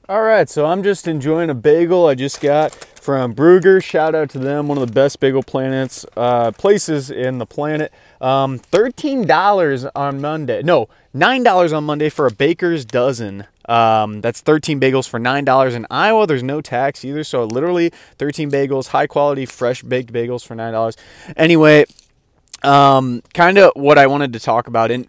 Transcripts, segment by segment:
All right, so I'm just enjoying a bagel I just got from Brugger. Shout out to them, one of the best bagel places in the planet. $13 on Monday. No, $9 on Monday for a baker's dozen. That's 13 bagels for $9 in Iowa. There's no tax either, so literally 13 bagels, high quality, fresh baked bagels for $9. Anyway, kind of what I wanted to talk about, and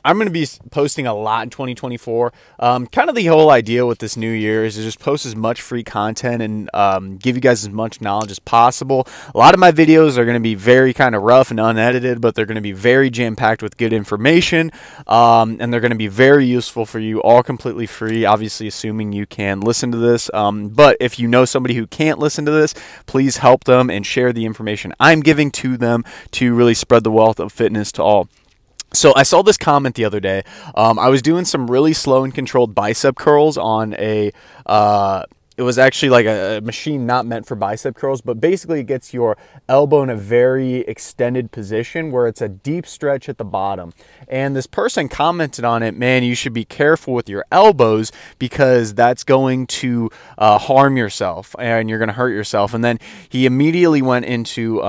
I'm going to be posting a lot in 2024. Kind of the whole idea with this new year is to just post as much free content and give you guys as much knowledge as possible. A lot of my videos are going to be very kind of rough and unedited, but they're going to be very jam-packed with good information, and they're going to be very useful for you, all completely free, obviously assuming you can listen to this. But if you know somebody who can't listen to this, please help them and share the information I'm giving to them to really spread the wealth of fitness to all. So I saw this comment the other day. I was doing some really slow and controlled bicep curls on it was actually like a machine not meant for bicep curls, but basically it gets your elbow in a very extended position where it's a deep stretch at the bottom. And this person commented on it, man, you should be careful with your elbows because that's going to harm yourself and you're going to hurt yourself. And then he immediately went into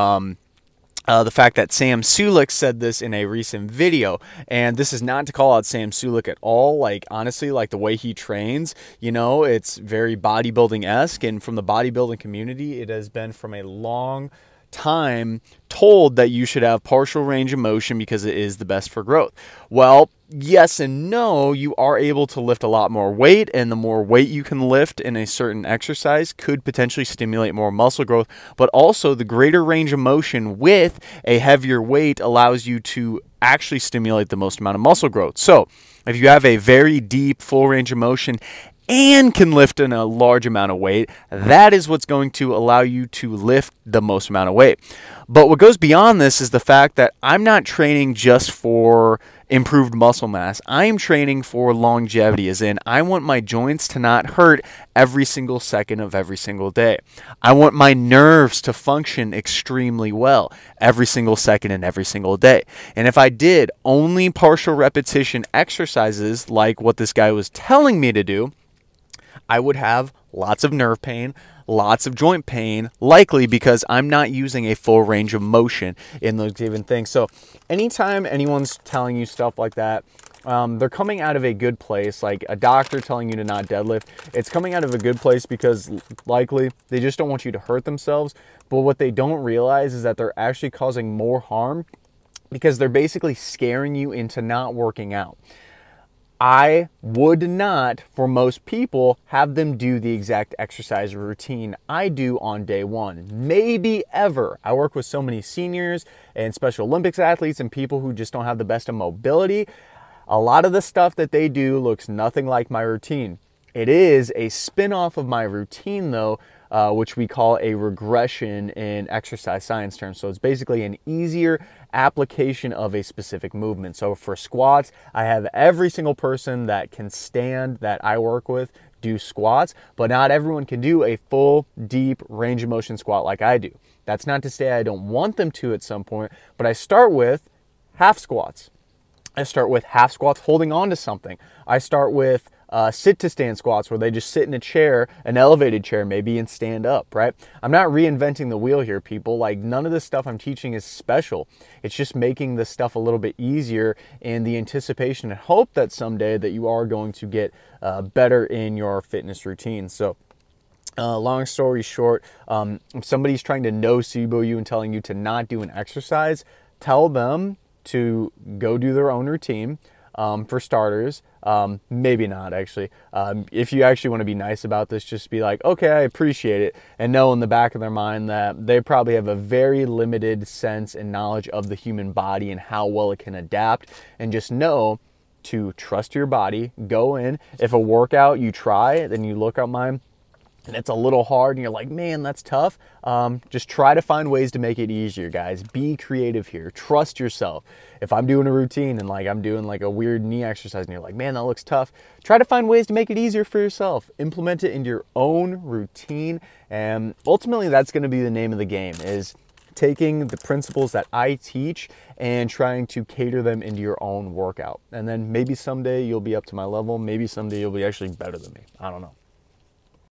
the fact that Sam Sulek said this in a recent video, and this is not to call out Sam Sulek at all. Like, honestly, like the way he trains, it's very bodybuilding-esque, and from the bodybuilding community, it has been from a long time told that you should have partial range of motion because it is the best for growth. Well, yes and no. You are able to lift a lot more weight, and the more weight you can lift in a certain exercise could potentially stimulate more muscle growth, but also the greater range of motion with a heavier weight allows you to actually stimulate the most amount of muscle growth. So if you have a very deep full range of motion and can lift in a large amount of weight, that is what's going to allow you to lift the most amount of weight. But what goes beyond this is the fact that I'm not training just for improved muscle mass. I am training for longevity, as in I want my joints to not hurt every single second of every single day. I want my nerves to function extremely well every single second and every single day. And if I did only partial repetition exercises like what this guy was telling me to do, I would have lots of nerve pain, lots of joint pain, likely because I'm not using a full range of motion in those given things. So anytime anyone's telling you stuff like that, they're coming out of a good place. Like a doctor telling you to not deadlift, it's coming out of a good place because likely they just don't want you to hurt themselves. But what they don't realize is that they're actually causing more harm because they're basically scaring you into not working out. I would not, for most people, have them do the exact exercise routine I do on day one. Maybe ever. I work with so many seniors and Special Olympics athletes and people who just don't have the best of mobility. A lot of the stuff that they do looks nothing like my routine. It is a spin-off of my routine, though, which we call a regression in exercise science terms. So it's basically an easier application of a specific movement. So for squats, I have every single person that can stand that I work with do squats, but not everyone can do a full, deep range of motion squat like I do. That's not to say I don't want them to at some point, but I start with half squats. I start with half squats holding on to something. I start with sit to stand squats where they just sit in a chair, an elevated chair maybe, and stand up, right? I'm not reinventing the wheel here, people. Like, none of this stuff I'm teaching is special. It's just making this stuff a little bit easier in the anticipation and hope that someday that you are going to get better in your fitness routine. So long story short, if somebody's trying to nocebo you and telling you to not do an exercise, tell them to go do their own routine. For starters, maybe not actually. If you actually want to be nice about this, just be like, okay, I appreciate it, and know in the back of their mind that they probably have a very limited sense and knowledge of the human body and how well it can adapt, and just know to trust your body. Go in. If a workout you try, then you look at mine, and it's a little hard and you're like, man, that's tough. Just try to find ways to make it easier, guys. Be creative here. Trust yourself. If I'm doing a routine and like I'm doing like a weird knee exercise and you're like, man, that looks tough, try to find ways to make it easier for yourself. Implement it into your own routine. And ultimately that's going to be the name of the game, is taking the principles that I teach and trying to cater them into your own workout. And then maybe someday you'll be up to my level. Maybe someday you'll be actually better than me. I don't know.